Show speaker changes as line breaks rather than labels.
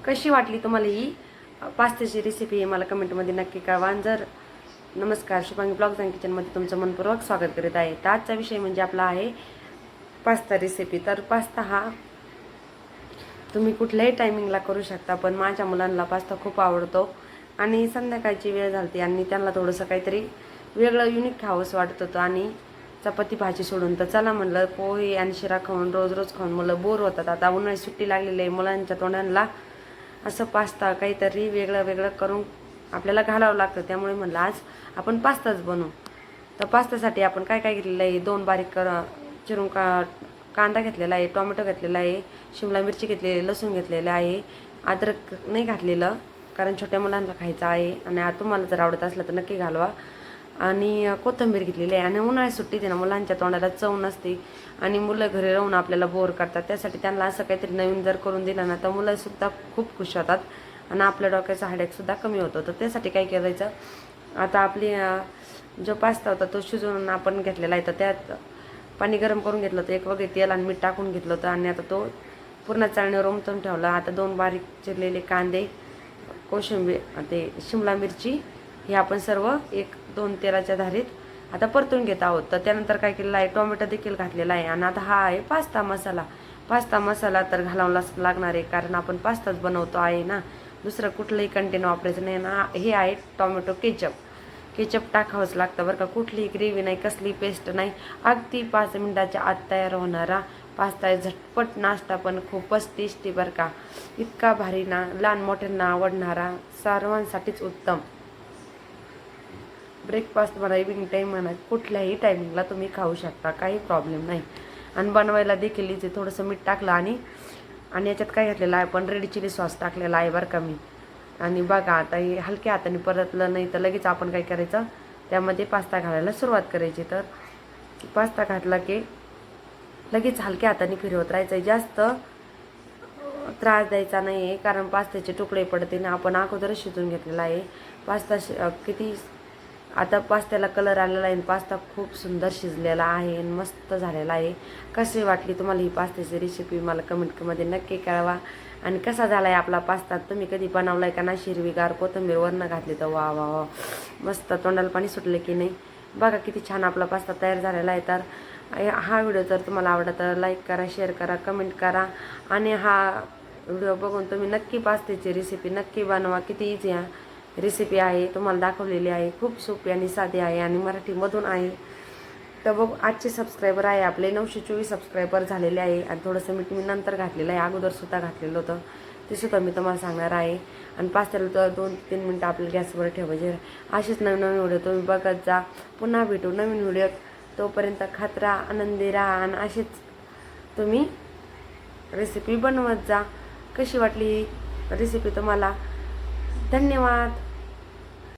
कशी वाटली तुम्हाला ही पास्त्याची रेसिपी मला कमेंटमध्ये नक्की कळवा. जर नमस्कार, शुभांगी ब्लॉग्स अँड किचनमध्ये तुमचं मनपूर्वक स्वागत करीत आहे. तर आजचा विषय म्हणजे आपला आहे पास्ता रेसिपी. तर पास्ता हा तुम्ही कुठल्याही टायमिंगला करू शकता, पण माझ्या मुलांना पास्ता खूप आवडतो आणि संध्याकाळची वेळ झाली आणि त्यांना थोडंसं काहीतरी वेगळं युनिक खावंसं वाटत होतं आणि चपाती भाजी सोडून तर चला म्हणलं पोहे आणि शिरा खाऊन रोज रोज खाऊन मुलं बोर होतात. आता उन्हाळी सुट्टी लागलेली आहे, मुलांच्या तोंडांना असं पास्ता काहीतरी वेगळं वेगळं करून आपल्याला घालावं लागतं. त्यामुळे म्हणलं आज आपण पास्ताच बनवू. तर पास्त्यासाठी आपण काय काय घेतलेलं आहे, 2 बारीक चिरून कांदा घेतलेला आहे, टोमॅटो घेतलेला आहे, शिमला मिरची घेतलेली, लसूण घेतलेलं आहे, अद्रक नाही घातलेलं कारण छोट्या मुलांना खायचं आहे आणि तुम्हाला जर आवडत असलं तर नक्की घालवा. आणि कोथिंबीर घेतलेली आहे. आणि उन्हाळ्यात सुट्टी ना मुलांच्या तोंडाला चव नसते आणि मुलं घरी राहून आपल्याला बोर करतात. त्यासाठी त्यांना असं काहीतरी नवीन जर करून दिलं ना तर मुलंसुद्धा खूप खुश होतात आणि आपल्या डोक्याचा हेडेकसुद्धा कमी होतो. तर त्यासाठी काय करायचं, आता आपली जो पास्ता होता तो शिजवून आपण घेतलेला आहे, तर त्यात पाणी गरम करून घेतलं होतं, एक वगैरे तेल आणि मीठ टाकून घेतलं होतं आणि आता तो पूर्ण चाळणीवर उमटून ठेवला. आता 2 बारीक चिरलेले कांदे, कोशिंबीर, ते शिमला मिरची हे आपण सर्व 1-2 तेलाच्या धारीत आता परतून घेत आहोत. तर त्यानंतर काय केलेलं आहे, टोमॅटो देखील घातलेला आहे आणि आता हा आहे पास्ता मसाला. पास्ता मसाला तर घालावाच लागणार आहे कारण आपण पास्ताच बनवतो आहे ना, दुसरं कुठलंही कंटेन वापरायचं नाही ना. हे आहे टोमॅटो केचप टाकावंच लागतं बरं का. कुठलीही ग्रेव्ही नाही, कसली पेस्ट नाही, अगदी 5 मिनिटाच्या आत तयार होणारा पास्ता आहे. झटपट नाश्ता पण खूपच टेस्टी बरं का. इतका भारी ना, लहान मोठ्यांना आवडणारा, सर्वांसाठीच उत्तम. ब्रेकफास्ट म्हणा, इव्हिनिंग टाईम म्हणा, कुठल्याही टायमिंगला तुम्ही खाऊ शकता, काही प्रॉब्लेम नाही. आणि बनवायला देखील इथे थोडंसं मीठ टाकलं आणि याच्यात काय घातलेलं आहे, पण रेड चिली सॉस टाकलेला आहे बरं का मी. आणि बघा आता हे हलक्या हाताने परतलं नाही तर लगेच आपण काय करायचं, त्यामध्ये पास्ता घालायला सुरुवात करायची. तर पास्ता घातला की लगेच हलक्या हाताने फिरवत राहायचं, जास्त त्रास द्यायचा नाही आहे कारण पास्त्याचे तुकडे पडते ना. आपण अगोदरच शिजून घेतलेला आहे पास्ता. किती आता पास्त्याला कलर आलेला आहे, पास्ता खूप सुंदर शिजलेला आहे आणि मस्त झालेला आहे. कशी वाटली तुम्हाला ही पास्त्याची रेसिपी मला कमेंटमध्ये नक्की कळवा. आणि कसा झाला आहे आपला पास्ता, तुम्ही कधी बनवला आहे का ना. हिरवीगार कोथिंबीर वरनं घातली तर वा वा वा, मस्त तोंडाला पाणी सुटले की नाही. बघा किती छान आपला पास्ता तयार झालेला आहे. तर हा व्हिडिओ जर तुम्हाला आवडला तर लाईक करा, शेअर करा, कमेंट करा आणि हा व्हिडिओ बघून तुम्ही नक्की पास्त्याची रेसिपी नक्की बनवा. किती इझी रेसिपी आहे, तुम्हाला दाखवलेली आहे, खूप सोपी आणि साधी आहे आणि मराठीमधून आहे. तर बघ, आजचे सबस्क्रायबर आहे आपले 924 सबस्क्रायबर झालेले आहे. आणि थोडंसं मीठ मी नंतर घातलेलं आहे, अगोदरसुद्धा घातलेलं होतं, ते सुद्धा मी तुम्हाला सांगणार आहे. आणि पास्त्याला तर 2-3 मिनटं आपल्या गॅसवर ठेवायचे. असेच नवीन नवीन व्हिडिओ तुम्ही बघत जा. पुन्हा भेटू नवीन व्हिडिओ. तोपर्यंत खात राहा, आनंदी राहा आणि असेच तुम्ही रेसिपी बनवत जा. कशी वाटली रेसिपी तुम्हाला? धन्यवाद.